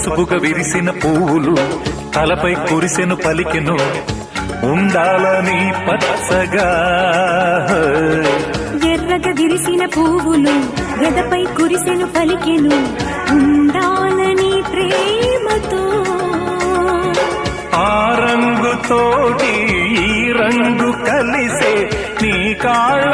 పసుపుగా విరిసిన పువ్వులు తలపై కురిసెను పలికెను ఉండాలని పచ్చగా. ఎర్రగా విరిసిన పువ్వులు గదపై కురిసెను పలికెను ఉండాలని ప్రేమతో. ఆ రంగుతోటి ఈ రంగు కలిసే నీ కాళ్ళ